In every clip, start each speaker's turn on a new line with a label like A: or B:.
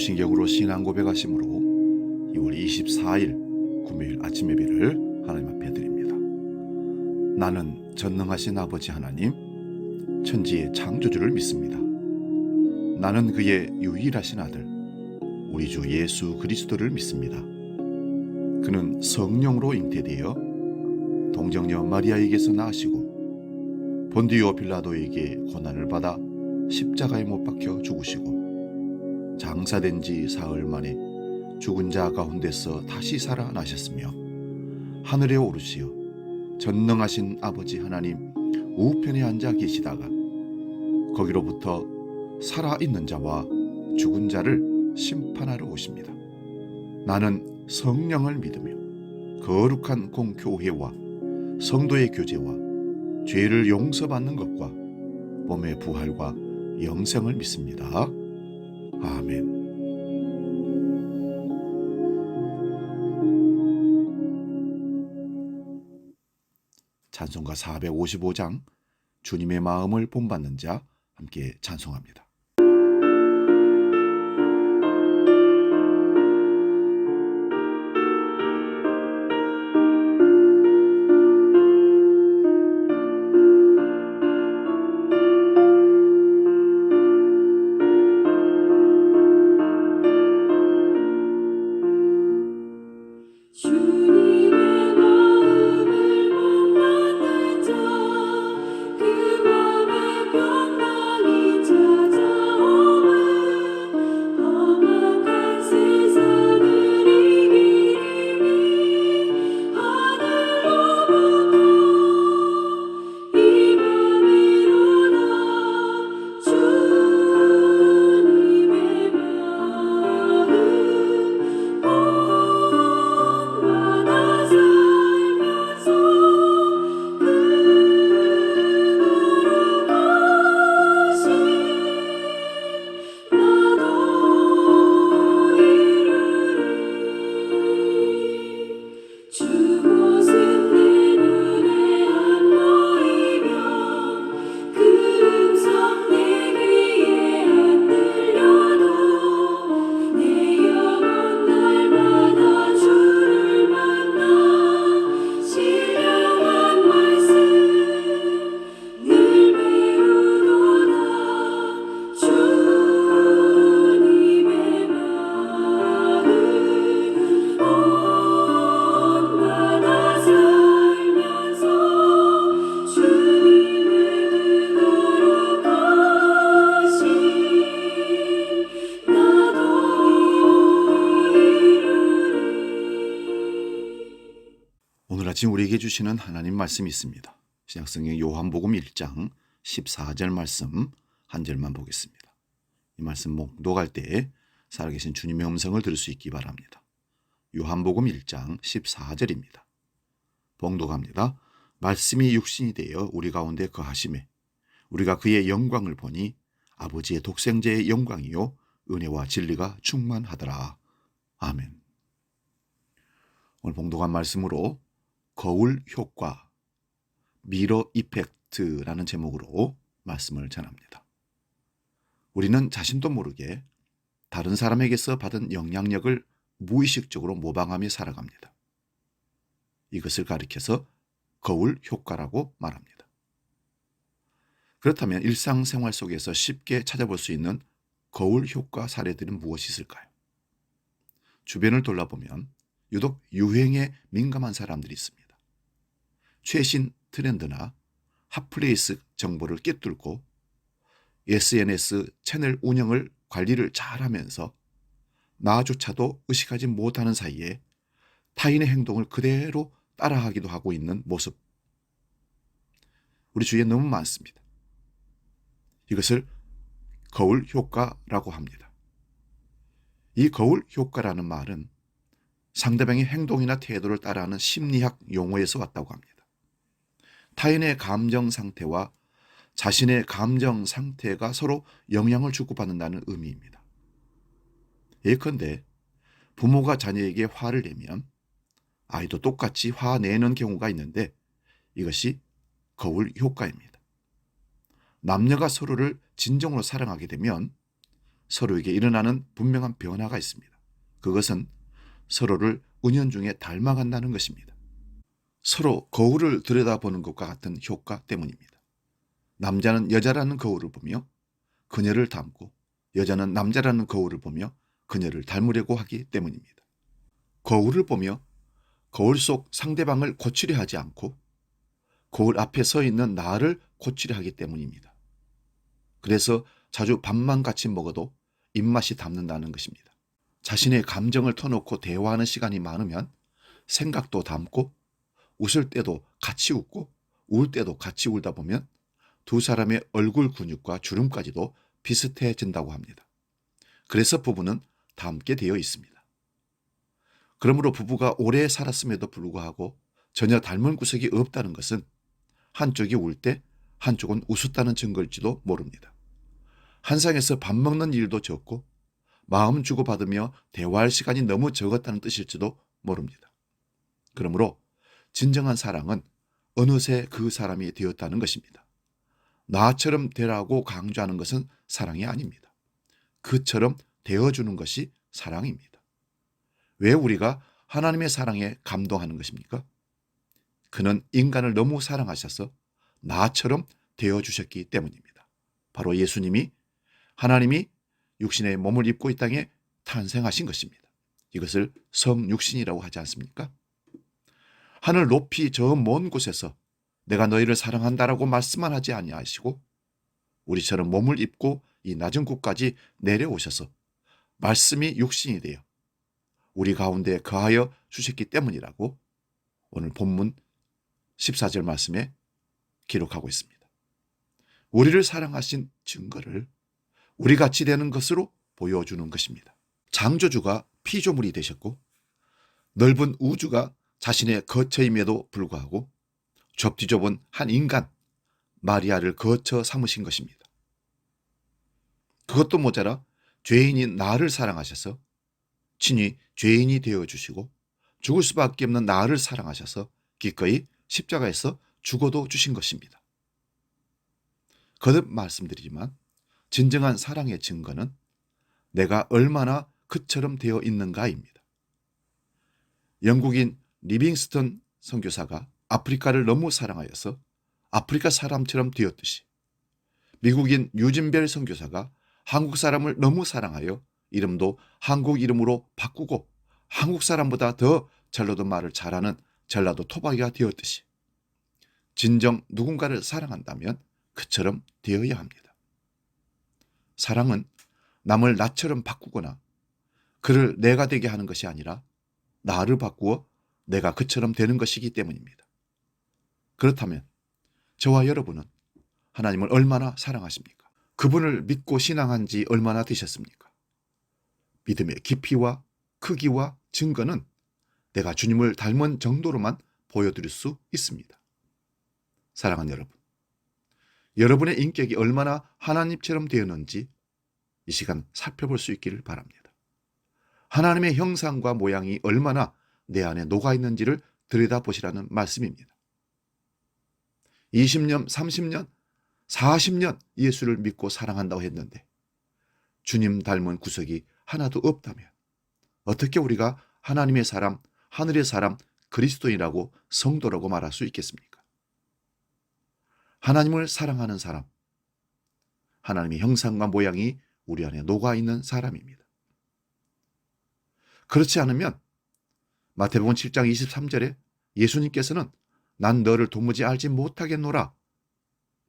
A: 사도신경으로 신앙 고백하심으로 2월 24일 금요일 아침 예배를 하나님 앞에 드립니다. 나는 전능하신 아버지 하나님, 천지의 창조주를 믿습니다. 나는 그의 유일하신 아들, 우리 주 예수 그리스도를 믿습니다. 그는 성령으로 잉태되어 동정녀 마리아에게서 나으시고 본디오 빌라도에게 고난을 받아 십자가에 못 박혀 죽으시고 장사된 지 사흘 만에 죽은 자 가운데서 다시 살아나셨으며 하늘에 오르시어 전능하신 아버지 하나님 우편에 앉아 계시다가 거기로부터 살아있는 자와 죽은 자를 심판하러 오십니다. 나는 성령을 믿으며 거룩한 공교회와 성도의 교제와 죄를 용서받는 것과 몸의 부활과 영생을 믿습니다. 아멘. 찬송가 455장 주님의 마음을 본받는 자 함께 찬송합니다. 오늘 아침 우리에게 주시는 하나님 말씀이 있습니다. 신약성경 요한복음 1장 14절 말씀 한 절만 보겠습니다. 이 말씀 목독할 때 살아계신 주님의 음성을 들을 수 있기 바랍니다. 요한복음 1장 14절입니다. 봉독합니다. 말씀이 육신이 되어 우리 가운데 거하심에 우리가 그의 영광을 보니 아버지의 독생자의 영광이요 은혜와 진리가 충만하더라. 아멘. 오늘 봉독한 말씀으로 거울 효과, 미러 이펙트라는 제목으로 말씀을 전합니다. 우리는 자신도 모르게 다른 사람에게서 받은 영향력을 무의식적으로 모방하며 살아갑니다. 이것을 가리켜서 거울 효과라고 말합니다. 그렇다면 일상생활 속에서 쉽게 찾아볼 수 있는 거울 효과 사례들은 무엇이 있을까요? 주변을 돌아보면 유독 유행에 민감한 사람들이 있습니다. 최신 트렌드나 핫플레이스 정보를 꿰뚫고 SNS 채널 운영을 관리를 잘하면서 나조차도 의식하지 못하는 사이에 타인의 행동을 그대로 따라하기도 하고 있는 모습. 우리 주위에 너무 많습니다. 이것을 거울 효과라고 합니다. 이 거울 효과라는 말은 상대방의 행동이나 태도를 따라하는 심리학 용어에서 왔다고 합니다. 타인의 감정 상태와 자신의 감정 상태가 서로 영향을 주고받는다는 의미입니다. 예컨대 부모가 자녀에게 화를 내면 아이도 똑같이 화내는 경우가 있는데 이것이 거울 효과입니다. 남녀가 서로를 진정으로 사랑하게 되면 서로에게 일어나는 분명한 변화가 있습니다. 그것은 서로를 은연중에 닮아간다는 것입니다. 서로 거울을 들여다보는 것과 같은 효과 때문입니다. 남자는 여자라는 거울을 보며 그녀를 닮고 여자는 남자라는 거울을 보며 그녀를 닮으려고 하기 때문입니다. 거울을 보며 거울 속 상대방을 고치려 하지 않고 거울 앞에 서 있는 나를 고치려 하기 때문입니다. 그래서 자주 밥만 같이 먹어도 입맛이 닮는다는 것입니다. 자신의 감정을 터놓고 대화하는 시간이 많으면 생각도 닮고 웃을 때도 같이 웃고 울 때도 같이 울다 보면 두 사람의 얼굴 근육과 주름까지도 비슷해진다고 합니다. 그래서 부부는 닮게 되어 있습니다. 그러므로 부부가 오래 살았음에도 불구하고 전혀 닮은 구석이 없다는 것은 한쪽이 울 때 한쪽은 웃었다는 증거일지도 모릅니다. 한 상에서 밥 먹는 일도 적고 마음 주고받으며 대화할 시간이 너무 적었다는 뜻일지도 모릅니다. 그러므로 진정한 사랑은 어느새 그 사람이 되었다는 것입니다. 나처럼 되라고 강조하는 것은 사랑이 아닙니다. 그처럼 되어주는 것이 사랑입니다. 왜 우리가 하나님의 사랑에 감동하는 것입니까? 그는 인간을 너무 사랑하셔서 나처럼 되어주셨기 때문입니다. 바로 예수님이 하나님이 육신의 몸을 입고 이 땅에 탄생하신 것입니다. 이것을 성육신이라고 하지 않습니까? 하늘 높이 저 먼 곳에서 내가 너희를 사랑한다라고 말씀만 하지 아니하시고 우리처럼 몸을 입고 이 낮은 곳까지 내려오셔서 말씀이 육신이 되어 우리 가운데 거하여 주셨기 때문이라고 오늘 본문 14절 말씀에 기록하고 있습니다. 우리를 사랑하신 증거를 우리같이 되는 것으로 보여주는 것입니다. 창조주가 피조물이 되셨고 넓은 우주가 자신의 거처임에도 불구하고 좁디좁은 한 인간 마리아를 거처 삼으신 것입니다. 그것도 모자라 죄인인 나를 사랑하셔서 친히 죄인이 되어주시고 죽을 수밖에 없는 나를 사랑하셔서 기꺼이 십자가에서 죽어도 주신 것입니다. 거듭 말씀드리지만 진정한 사랑의 증거는 내가 얼마나 그처럼 되어 있는가입니다. 영국인 리빙스턴 선교사가 아프리카를 너무 사랑하여서 아프리카 사람처럼 되었듯이 미국인 유진벨 선교사가 한국 사람을 너무 사랑하여 이름도 한국 이름으로 바꾸고 한국 사람보다 더 전라도 말을 잘하는 전라도 토박이가 되었듯이 진정 누군가를 사랑한다면 그처럼 되어야 합니다. 사랑은 남을 나처럼 바꾸거나 그를 내가 되게 하는 것이 아니라 나를 바꾸어 내가 그처럼 되는 것이기 때문입니다. 그렇다면 저와 여러분은 하나님을 얼마나 사랑하십니까? 그분을 믿고 신앙한 지 얼마나 되셨습니까? 믿음의 깊이와 크기와 증거는 내가 주님을 닮은 정도로만 보여드릴 수 있습니다. 사랑하는 여러분, 여러분의 인격이 얼마나 하나님처럼 되었는지 이 시간 살펴볼 수 있기를 바랍니다. 하나님의 형상과 모양이 얼마나 내 안에 녹아있는지를 들여다보시라는 말씀입니다. 20년, 30년, 40년 예수를 믿고 사랑한다고 했는데 주님 닮은 구석이 하나도 없다면 어떻게 우리가 하나님의 사람, 하늘의 사람, 그리스도인이라고 성도라고 말할 수 있겠습니까? 하나님을 사랑하는 사람, 하나님의 형상과 모양이 우리 안에 녹아있는 사람입니다. 그렇지 않으면 마태복음 7장 23절에 예수님께서는 난 너를 도무지 알지 못하겠노라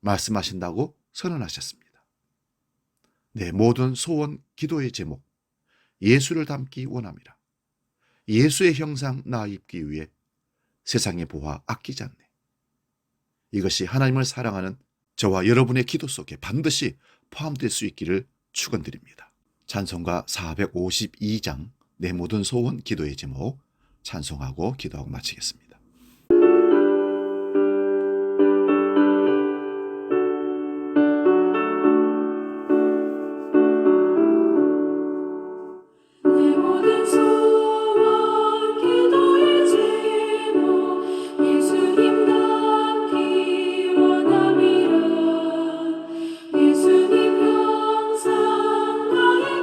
A: 말씀하신다고 선언하셨습니다. 내 모든 소원, 기도의 제목, 예수를 닮기 원함이라. 예수의 형상 나 입기 위해 세상의 보화 아끼지 않네. 이것이 하나님을 사랑하는 저와 여러분의 기도 속에 반드시 포함될 수 있기를 축원드립니다. 찬송가 452장 내 모든 소원 기도의 제목 찬송하고 기도하고 마치겠습니다.
B: 예수님 형상 나의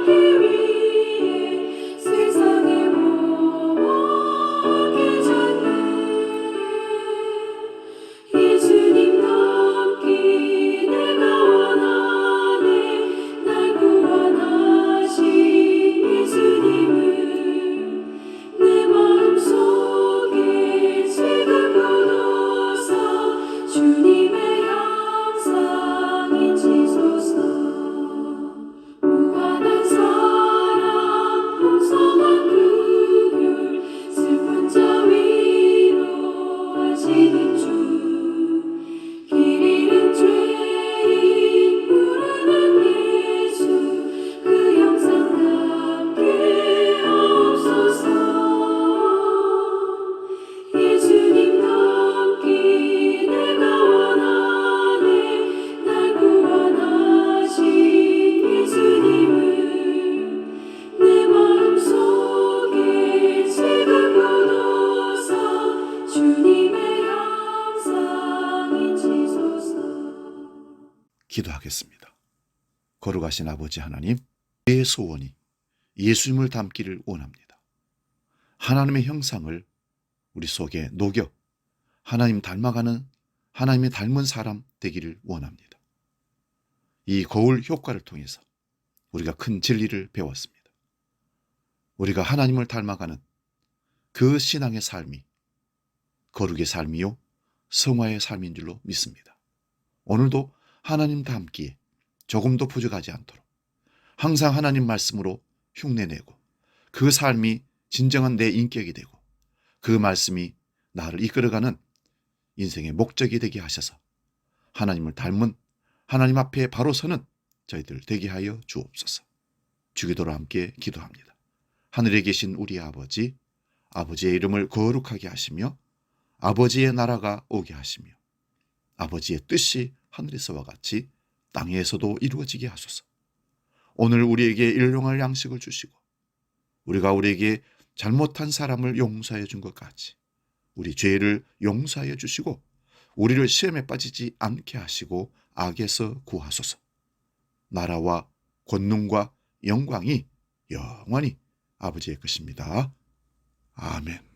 A: 기도하겠습니다. 거룩하신 아버지 하나님, 내 소원이 예수님을 닮기를 원합니다. 하나님의 형상을 우리 속에 녹여 하나님 닮아가는, 하나님의 닮은 사람 되기를 원합니다. 이 거울 효과를 통해서 우리가 큰 진리를 배웠습니다. 우리가 하나님을 닮아가는 그 신앙의 삶이 거룩의 삶이요 성화의 삶인 줄로 믿습니다. 오늘도 하나님 닮기에 조금도 부족하지 않도록 항상 하나님 말씀으로 흉내내고 그 삶이 진정한 내 인격이 되고 그 말씀이 나를 이끌어가는 인생의 목적이 되게 하셔서 하나님을 닮은, 하나님 앞에 바로 서는 저희들 되게 하여 주옵소서. 주기도로 함께 기도합니다. 하늘에 계신 우리 아버지, 아버지의 이름을 거룩하게 하시며 아버지의 나라가 오게 하시며 아버지의 뜻이 하늘에서와 같이 땅에서도 이루어지게 하소서. 오늘 우리에게 일용할 양식을 주시고 우리가 우리에게 잘못한 사람을 용서해 준 것 같이 우리 죄를 용서하여 주시고 우리를 시험에 빠지지 않게 하시고 악에서 구하소서. 나라와 권능과 영광이 영원히 아버지의 것입니다. 아멘.